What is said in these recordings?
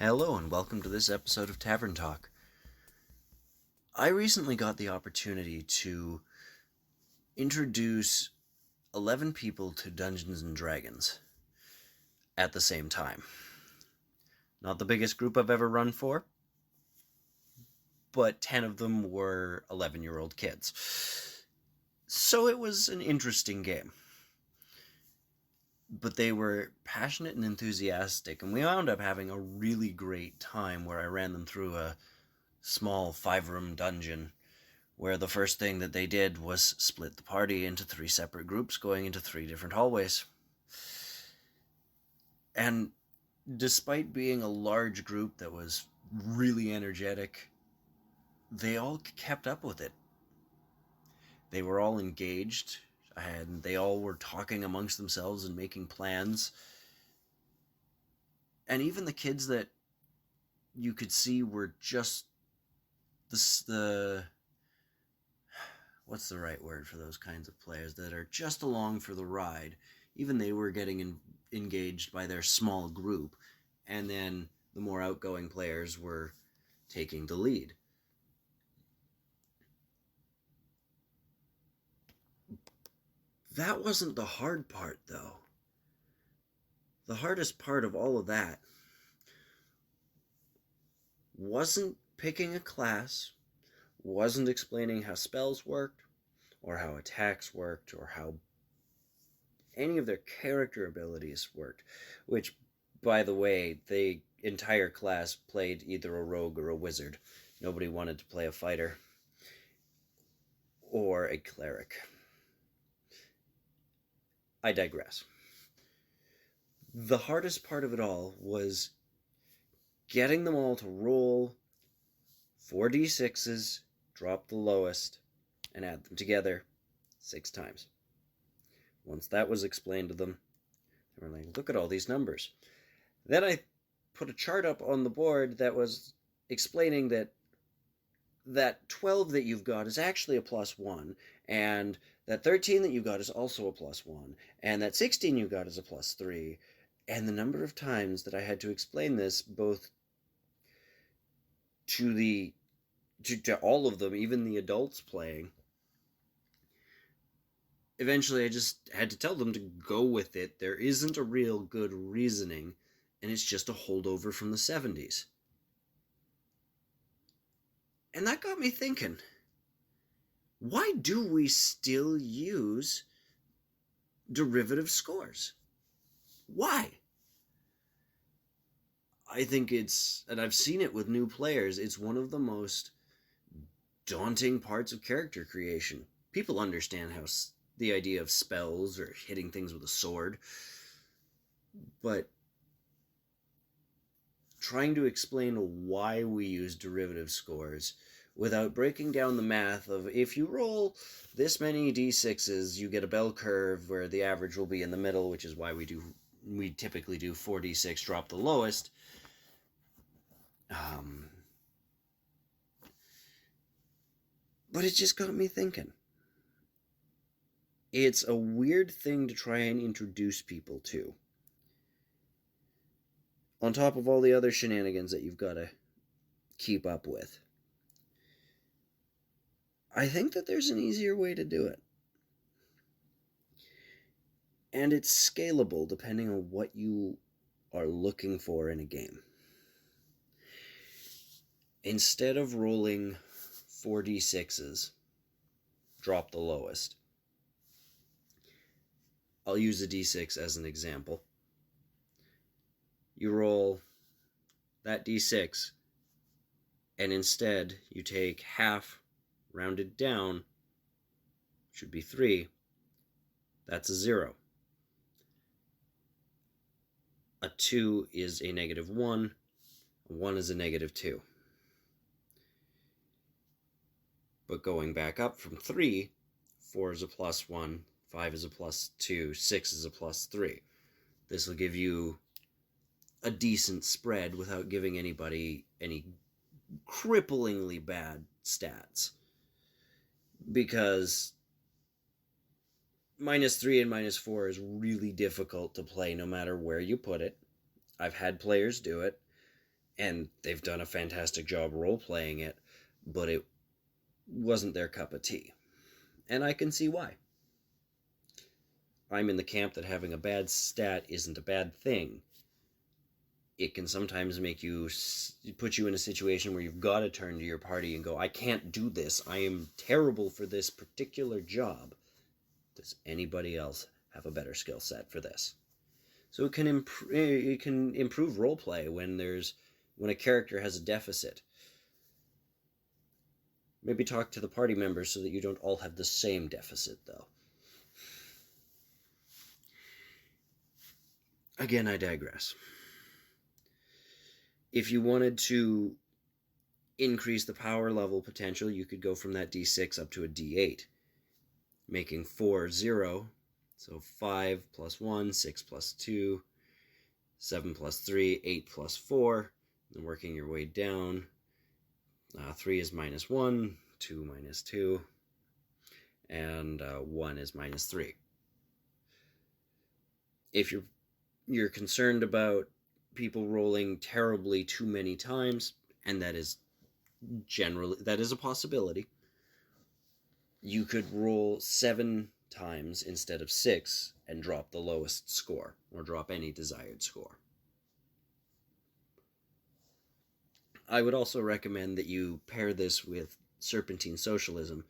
Hello and welcome to this episode of Tavern Talk. I recently got the opportunity to introduce 11 people to Dungeons & Dragons at the same time. Not the biggest group I've ever run for, but 10 of them were 11-year-old kids. So it was an interesting game. But they were passionate and enthusiastic, and we wound up having a really great time where I ran them through a small 5-room dungeon where the first thing that they did was split the party into 3 separate groups going into 3 different hallways. And despite being a large group that was really energetic, they all kept up with it. They were all engaged, and they all were talking amongst themselves and making plans. And even the kids that you could see were just the what's the right word for those kinds of players that are just along for the ride, even they were getting engaged by their small group, and then the more outgoing players were taking the lead. That wasn't the hard part, though. The hardest part of all of that wasn't picking a class, wasn't explaining how spells worked, or how attacks worked, or how any of their character abilities worked, which, by the way, the entire class played either a rogue or a wizard. Nobody wanted to play a fighter or a cleric. I digress. The hardest part of it all was getting them all to roll 4d6s, drop the lowest, and add them together 6 times. Once that was explained to them, they were like, look at all these numbers. Then I put a chart up on the board that was explaining that 12 that you've got is actually a +1, and that 13 that you got is also a +1, and that 16 you got is a +3. And the number of times that I had to explain this both to all of them, even the adults playing, eventually I just had to tell them to go with it. There isn't a real good reasoning, and it's just a holdover from the 70s. And that got me thinking, why do we still use derivative scores? Why? I think it's, and I've seen it with new players, it's one of the most daunting parts of character creation. People understand how the idea of spells or hitting things with a sword, but trying to explain why we use derivative scores without breaking down the math of, if you roll this many d6s, you get a bell curve where the average will be in the middle, which is why we typically do 4d6, drop the lowest. But it just got me thinking. It's a weird thing to try and introduce people to, on top of all the other shenanigans that you've got to keep up with. I think that there's an easier way to do it. And it's scalable depending on what you are looking for in a game. Instead of rolling 4d6s, drop the lowest. I'll use a d6 as an example. You roll that d6, and instead you take half, rounded down, should be 3. That's a 0. A 2 is a -1. A 1 is a -2. But going back up from 3, 4 is a +1, 5 is a +2, 6 is a +3. This will give you a decent spread without giving anybody any cripplingly bad stats. Because -3 and -4 is really difficult to play no matter where you put it. I've had players do it, and they've done a fantastic job role-playing it, but it wasn't their cup of tea. And I can see why. I'm in the camp that having a bad stat isn't a bad thing. It can sometimes put you in a situation where you've got to turn to your party and go, I can't do this. I am terrible for this particular job. Does anybody else have a better skill set for this? So it can improve roleplay when a character has a deficit. Maybe talk to the party members so that you don't all have the same deficit, though. Again, I digress. If you wanted to increase the power level potential, you could go from that D6 up to a D8, making 4 0. So 5 plus 1, 6 plus 2, 7 plus 3, 8 plus 4, and working your way down. 3 is minus 1, 2 minus 2, and 1 is minus 3. If you're concerned about people rolling terribly too many times, and that is a possibility, you could roll 7 times instead of 6 and drop the lowest score, or drop any desired score. I would also recommend that you pair this with Serpentine Socialism.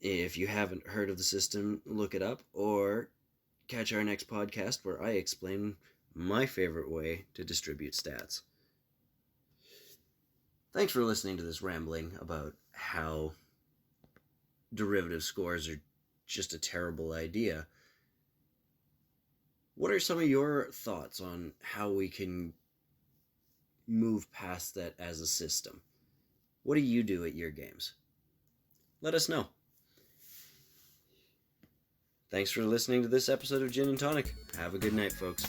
If you haven't heard of the system, look it up, or catch our next podcast where I explain my favorite way to distribute stats. Thanks for listening to this rambling about how derivative scores are just a terrible idea. What are some of your thoughts on how we can move past that as a system? What do you do at your games? Let us know. Thanks for listening to this episode of Gin and Tonic. Have a good night, folks.